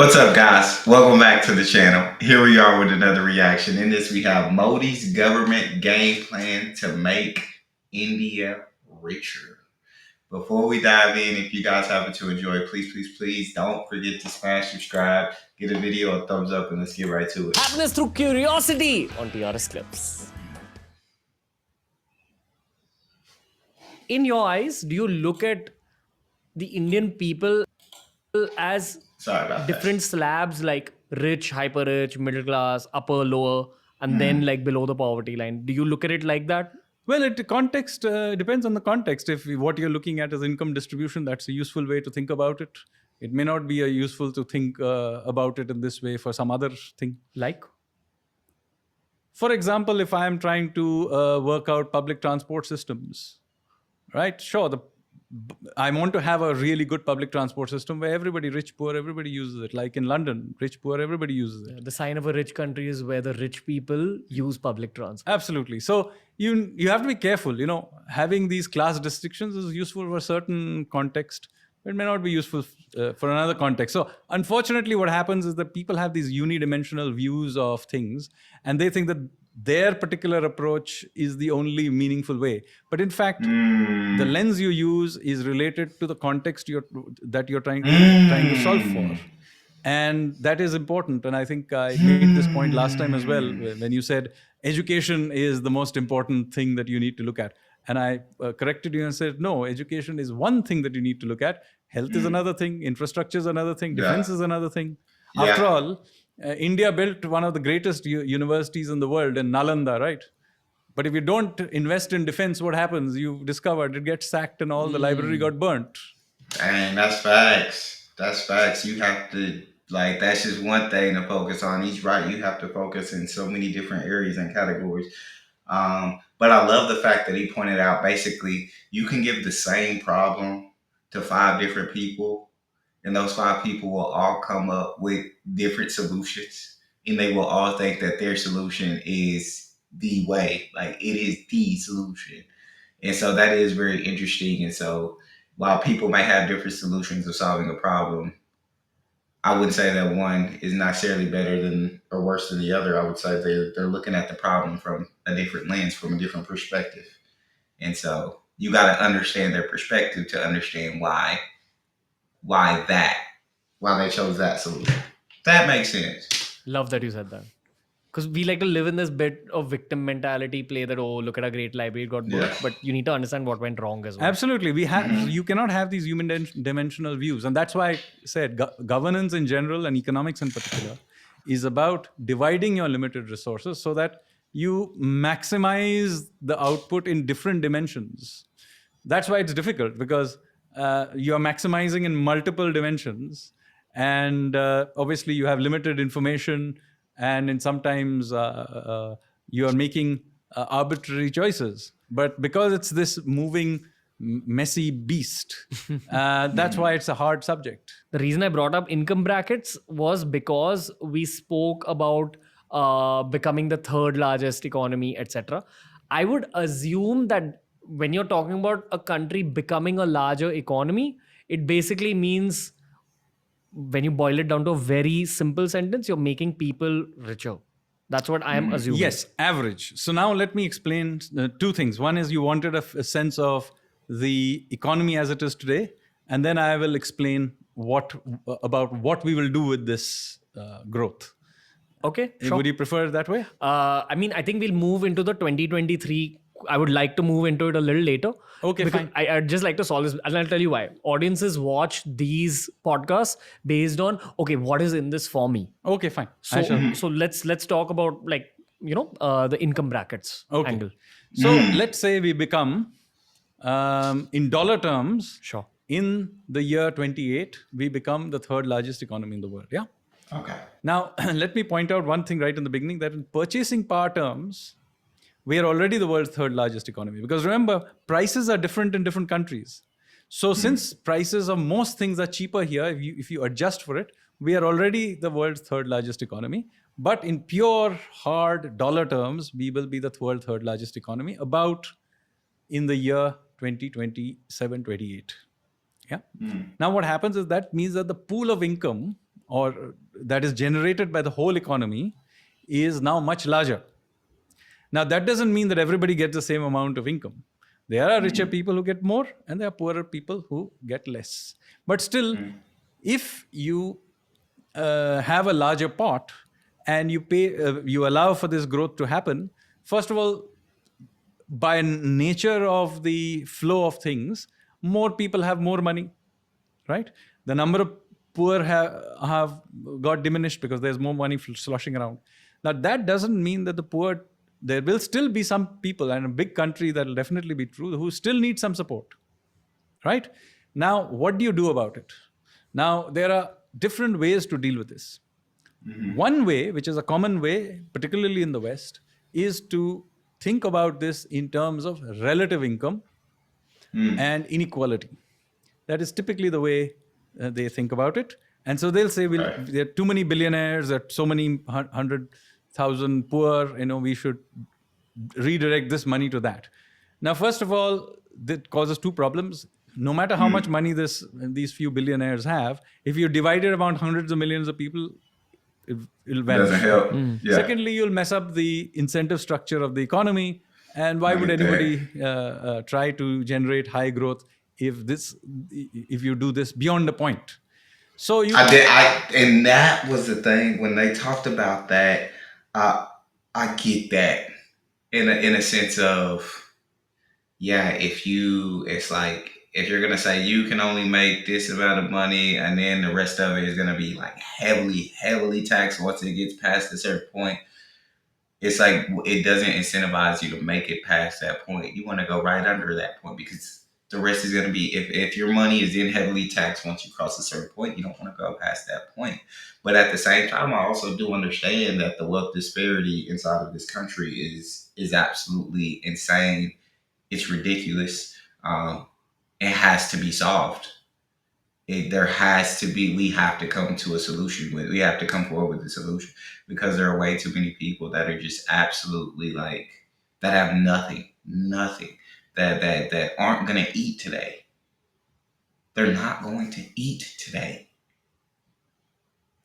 What's up, guys? Welcome back to the channel. Here we are with another reaction. In this, we have Modi's government game plan to make India richer. Before we dive in, if you guys happen to enjoy, please don't forget to smash subscribe, give the video a thumbs up, and let's get right to it. Happiness through curiosity on TRS Clips. In your eyes, do you look at the Indian people as Sorry about different that. slabs like rich, hyper rich, middle class, upper, lower, and then like below the poverty line? Do you look at it like that? Well, it context depends on the context. If what you're looking at is income distribution, that's a useful way to think about it. It may not be useful to think about it in this way for some other thing. Like? For example, if I am trying to work out public transport systems, right? Sure, I want to have a really good public transport system where everybody, rich, poor, everybody uses it. Like in London, rich, poor, everybody uses it. The sign of a rich country is where the rich people use public transport. Absolutely. So you have to be careful. Having these class distinctions is useful for a certain context. It may not be useful for another context. So unfortunately, what happens is that people have these unidimensional views of things, and they think that their particular approach is the only meaningful way. But in fact, the lens you use is related to the context that you're trying to solve for. And that is important. And I think I made this point last time as well, when you said education is the most important thing that you need to look at. And I corrected you and said, no, education is one thing that you need to look at. Health is another thing. Infrastructure is another thing. Defense is another thing. Yeah. After all, India built one of the greatest universities in the world in Nalanda, right? But if you don't invest in defense, what happens? You've discovered it gets sacked and all the library got burnt. Dang, that's facts. That's facts. You have to, that's just one thing to focus on. He's right. You have to focus in so many different areas and categories. But I love the fact that he pointed out basically you can give the same problem to 5 different people, and those 5 people will all come up with different solutions, and they will all think that their solution is the way, like it is the solution. And so that is very interesting. And so while people may have different solutions of solving a problem, I wouldn't say that one is necessarily better than or worse than the other. I would say they're looking at the problem from a different lens, from a different perspective. And so you got to understand their perspective to understand why they chose that solution. That makes sense. Love that you said that. Because we like to live in this bit of victim mentality, play that, oh, look at a great library, it got burnt. Yeah. But you need to understand what went wrong as well. Absolutely. You cannot have these dimensional views. And that's why I said governance in general and economics in particular is about dividing your limited resources so that you maximize the output in different dimensions. That's why it's difficult, because you're maximizing in multiple dimensions. And obviously you have limited information, and in sometimes you are making arbitrary choices. But because it's this moving, messy beast, that's why it's a hard subject. The reason I brought up income brackets was because we spoke about becoming the 3rd largest economy, etc. I would assume that when you're talking about a country becoming a larger economy, it basically means, when you boil it down to a very simple sentence, you're making people richer. That's what I am assuming. Yes, average. So now let me explain 2 things. One is you wanted a sense of the economy as it is today, and then I will explain about what we will do with this growth. Okay, sure. Would you prefer it that way? I think we'll move into the 2023. I would like to move into it a little later. Okay, because fine. I'd just like to solve this. And I'll tell you why. Audiences watch these podcasts based on, okay, what is in this for me? Okay, fine. So let's talk about the income brackets angle. So let's say we become, in dollar terms, Sure. in the year 28, we become the 3rd largest economy in the world. Yeah. Okay. Now, let me point out one thing right in the beginning, that in purchasing power terms, we are already the world's 3rd largest economy. Because remember, prices are different in different countries. So since prices of most things are cheaper here, if you adjust for it, we are already the world's 3rd largest economy. But in pure, hard dollar terms, we will be the world's 3rd largest economy about in the year 2027, 28. Yeah. Now what happens is that means that the pool of income or that is generated by the whole economy is now much larger. Now, that doesn't mean that everybody gets the same amount of income. There are richer people who get more, and there are poorer people who get less. But still, if you have a larger pot and you allow for this growth to happen, first of all, by nature of the flow of things, more people have more money, right? The number of poor have got diminished because there's more money sloshing around. Now, that doesn't mean that the poor, there will still be some people, and a big country that will definitely be true, who still need some support, right? Now, what do you do about it? Now, there are different ways to deal with this. One way, which is a common way, particularly in the West, is to think about this in terms of relative income and inequality. That is typically the way they think about it. And so they'll say, there are too many billionaires, there are so many 100,000 poor, we should redirect this money to that. Now, first of all, that causes two problems. No matter how much money these few billionaires have, if you divide it among hundreds of millions of people, it'll vanish. Doesn't help. Yeah. Secondly, you'll mess up the incentive structure of the economy. And why would anybody try to generate high growth if you do this beyond the point? So and that was the thing when they talked about that. I get that in a sense of, yeah. It's like if you're gonna say you can only make this amount of money, and then the rest of it is gonna be like heavily taxed once it gets past a certain point. It's like it doesn't incentivize you to make it past that point. You want to go right under that point because the rest is going to be, if your money is then heavily taxed once you cross a certain point, you don't want to go past that point. But at the same time, I also do understand that the wealth disparity inside of this country is absolutely insane. It's ridiculous. It has to be solved. There has to be, we have to come to a solution we have to come forward with a solution, because there are way too many people that are just absolutely like, that have nothing that aren't going to eat today. They're not going to eat today.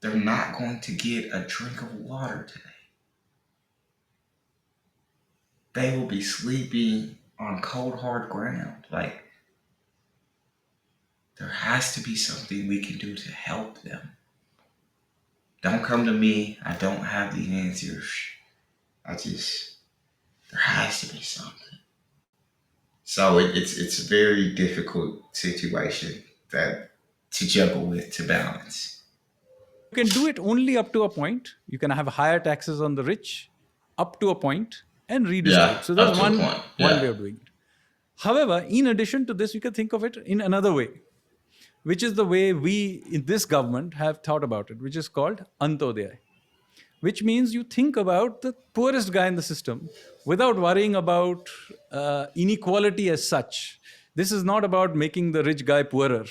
They're not going to get a drink of water today. They will be sleeping on cold, hard ground. Like, there has to be something we can do to help them. Don't come to me. I don't have the answers. There has to be something. So it's a very difficult situation to juggle with, to balance. You can do it only up to a point. You can have higher taxes on the rich up to a point and redistribute. Yeah, so that's one point. way of doing it. However, in addition to this, you can think of it in another way, which is the way we in this government have thought about it, which is called Antodaya, which means you think about the poorest guy in the system without worrying about inequality as such. This is not about making the rich guy poorer.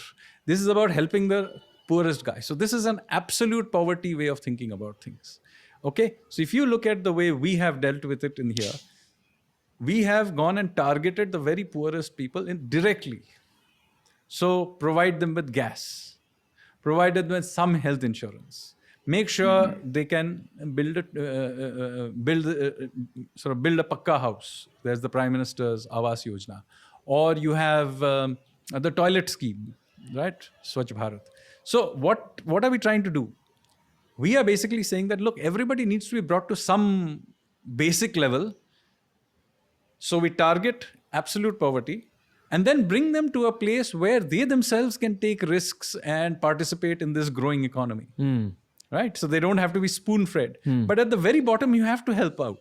This is about helping the poorest guy. So this is an absolute poverty way of thinking about things. Okay? So if you look at the way we have dealt with it in here, we have gone and targeted the very poorest people directly. So provide them with gas, provide them with some health insurance, make sure they can build a pakka house. There's the Prime Minister's Awas Yojana, or you have the toilet scheme, right? Swachh Bharat. So what are we trying to do? We are basically saying that, look, everybody needs to be brought to some basic level. So we target absolute poverty and then bring them to a place where they themselves can take risks and participate in this growing economy. Right? So they don't have to be spoon-fed. But at the very bottom, you have to help out.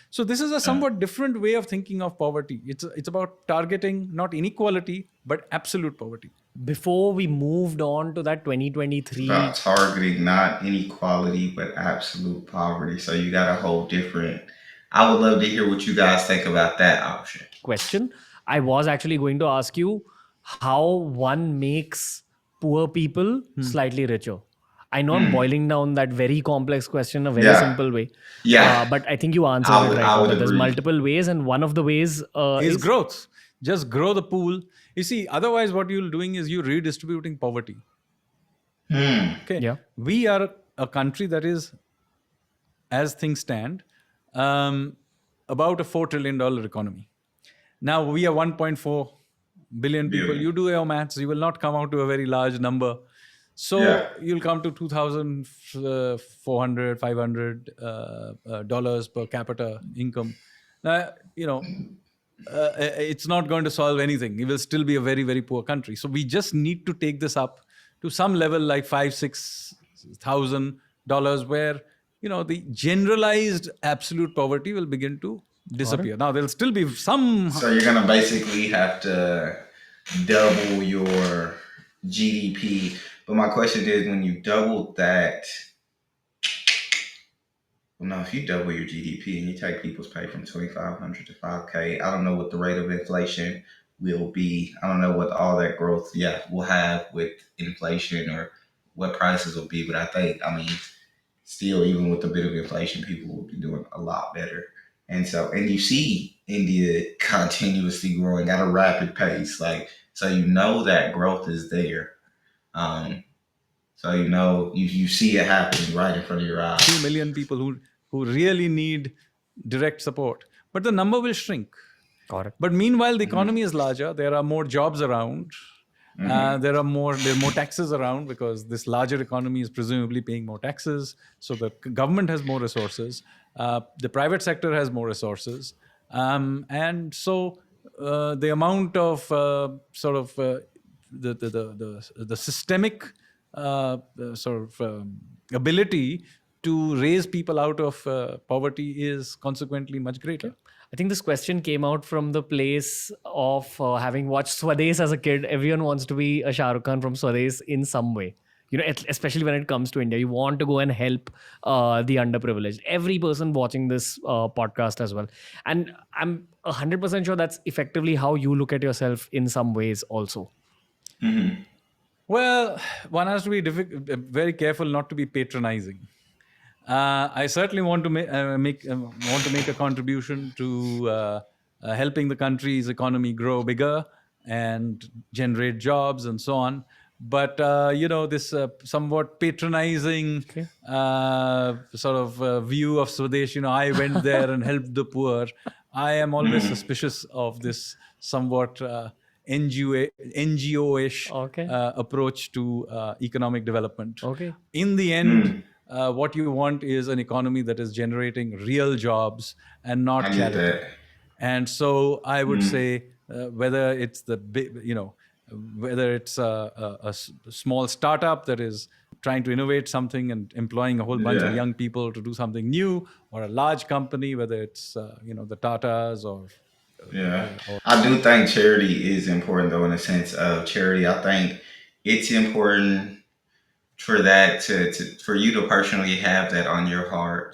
So this is a somewhat different way of thinking of poverty. It's about targeting not inequality, but absolute poverty. Before we moved on to that 2023... About targeting not inequality, but absolute poverty. So you got a whole different... I would love to hear what you guys think about that option. Question. I was actually going to ask you how one makes poor people slightly richer. I know I'm boiling down that very complex question in a very simple way. Yeah. But I think you answered it right. There's multiple ways, and one of the ways is growth. Just grow the pool. You see, otherwise what you're doing is you're redistributing poverty. Hmm. Okay, Yeah. we are a country that is, as things stand, um, about a $4 trillion economy. Now we are 1.4 billion people. Billion. You do your maths, you will not come out to a very large number. Yeah. So you'll come to 2,400, $500 per capita income. Now, it's not going to solve anything. It will still be a very, very poor country. So we just need to take this up to some level, like 5, 6 thousand dollars, where the generalized absolute poverty will begin to Got it. disappear. Now there'll still be some. So you're gonna basically have to double your GDP. But my question is, when you double that, well, no, if you double your GDP and you take people's pay from 2,500 to 5K, I don't know what the rate of inflation will be. I don't know what all that growth, yeah, will have with inflation or what prices will be. But I mean, still, even with a bit of inflation, people will be doing a lot better. And you see India continuously growing at a rapid pace. Like, so you know that growth is there. Um, so you see it happening right in front of your Few eyes. million people who really need direct support, but the number will shrink. Got it. But meanwhile, the Mm-hmm. economy is larger. There are more jobs around. Mm-hmm. There are more taxes around, because this larger economy is presumably paying more taxes. So the government has more resources. The private sector has more resources, and so the amount of sort of the systemic sort of ability to raise people out of poverty is consequently much greater. I think this question came out from the place of having watched Swades as a kid. Everyone wants to be a Shah Rukh Khan from Swades in some way. Especially when it comes to India, you want to go and help the underprivileged. Every person watching this podcast as well, and I'm 100% sure that's effectively how you look at yourself in some ways also. Mm-hmm. Well, one has to be very careful not to be patronizing. I certainly want to want to make a contribution to helping the country's economy grow bigger and generate jobs and so on. But this somewhat patronizing Okay. sort of view of Swadesh. I went there and helped the poor. I am always Mm-hmm. suspicious of this somewhat NGO-ish Okay. approach to economic development. Okay. In the end, Mm. what you want is an economy that is generating real jobs and not I get charity. that. And so I would Mm. say whether it's the big, whether it's a small startup that is trying to innovate something and employing a whole bunch of Yeah. young people to do something new, or a large company, whether it's the Tatas Yeah. or I do think charity is important though in the sense of charity. I think it's important for that to for you to personally have that on your heart.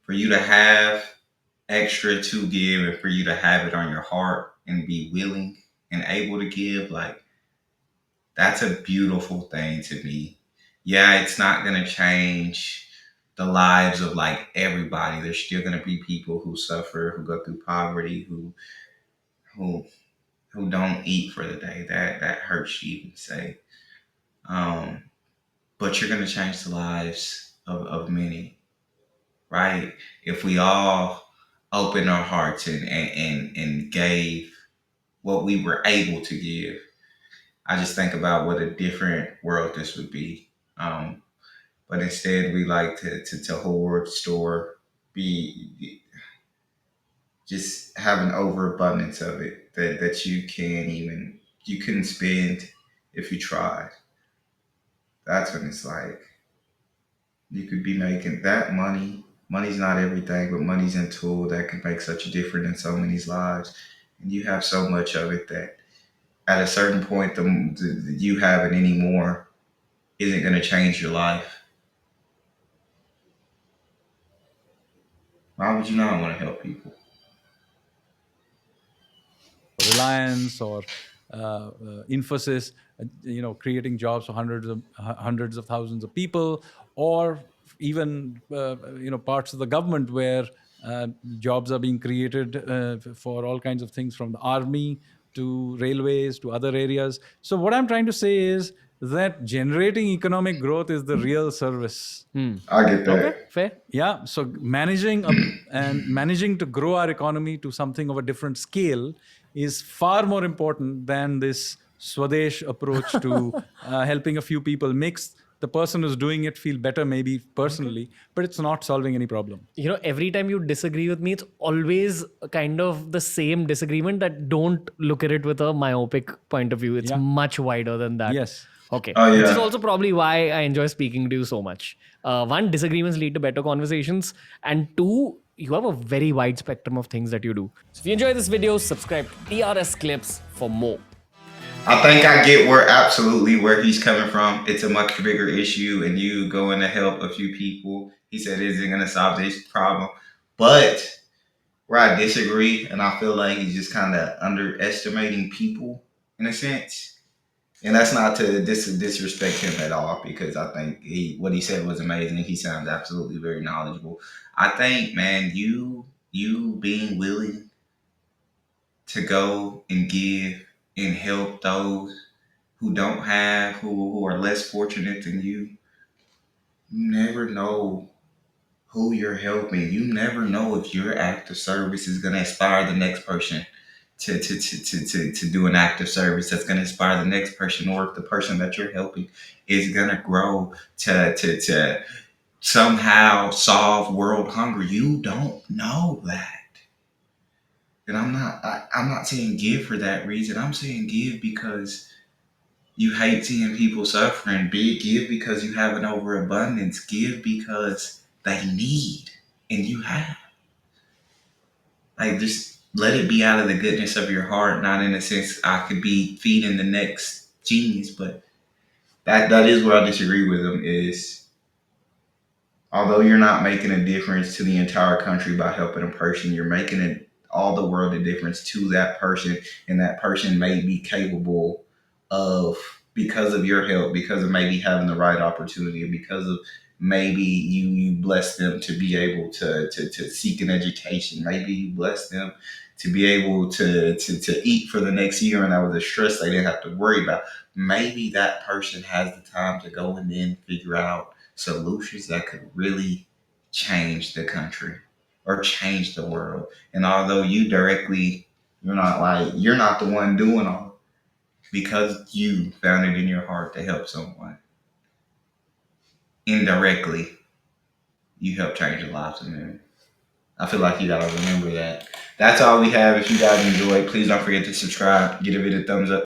For you to have extra to give and for you to have it on your heart and be willing and able to give, like that's a beautiful thing to me. Yeah, it's not gonna change the lives of like everybody. There's still gonna be people who suffer, who go through poverty, who who don't eat for the day. That hurts to even say. Um, but you're gonna change the lives of many, right? If we all opened our hearts and gave what we were able to give. I just think about what a different world this would be. But instead, we like to hoard, store, be just have an overabundance of it that you couldn't spend if you tried. That's when it's like you could be making that money. Money's not everything, but money's a tool that can make such a difference in so many lives. And you have so much of it that at a certain point, the you have it anymore isn't going to change your life. Why would you not want to help people? Reliance or Infosys, creating jobs for hundreds of thousands of people, or even parts of the government where jobs are being created for all kinds of things, from the army to railways to other areas. So what I'm trying to say is, that generating economic growth is the real service. I get Okay, that. fair. Yeah, so managing to grow our economy to something of a different scale is far more important than this Swadesh approach to helping a few people. Makes the person who's doing it feel better, maybe personally, but it's not solving any problem. Every time you disagree with me, it's always kind of the same disagreement, that don't look at it with a myopic point of view. It's Yeah. much wider than that. Yes. Okay. Oh Which is yeah. also probably why I enjoy speaking to you so much. One, disagreements lead to better conversations. And two, you have a very wide spectrum of things that you do. So if you enjoy this video, subscribe to TRS Clips for more. I think I get where he's coming from. It's a much bigger issue, and you going to help a few people. He said, "Is it going to solve this problem?" But where I disagree, and I feel like he's just kind of underestimating people in a sense. And that's not to disrespect him at all, because I think what he said was amazing. He sounds absolutely very knowledgeable. I think, man, you being willing to go and give and help those who don't have, who are less fortunate than you never know who you're helping. You never know if your act of service is going to inspire the next person to do an act of service that's going to inspire the next person, or if the person that you're helping is going to grow to somehow solve world hunger. You don't know that. And I'm not saying give for that reason. I'm saying give because you hate seeing people suffering. Give because you have an overabundance. Give because they need and you have. Like, just let it be out of the goodness of your heart, not in a sense I could be feeding the next genius. But that is where I disagree with him. Is although you're not making a difference to the entire country by helping a person, you're making it all the world a difference to that person, and that person may be capable of, because of your help, because of maybe having the right opportunity, because of maybe you bless them to be able to seek an education, maybe you bless them to be able to eat for the next year, and that was a stress they didn't have to worry about. Maybe that person has the time to go and then figure out solutions that could really change the country or change the world. And although you're not the one doing all it, because you found it in your heart to help someone, indirectly you help change the lives of them. I feel like you gotta remember that. That's all we have. If you guys enjoyed, please don't forget to subscribe, give it a thumbs up.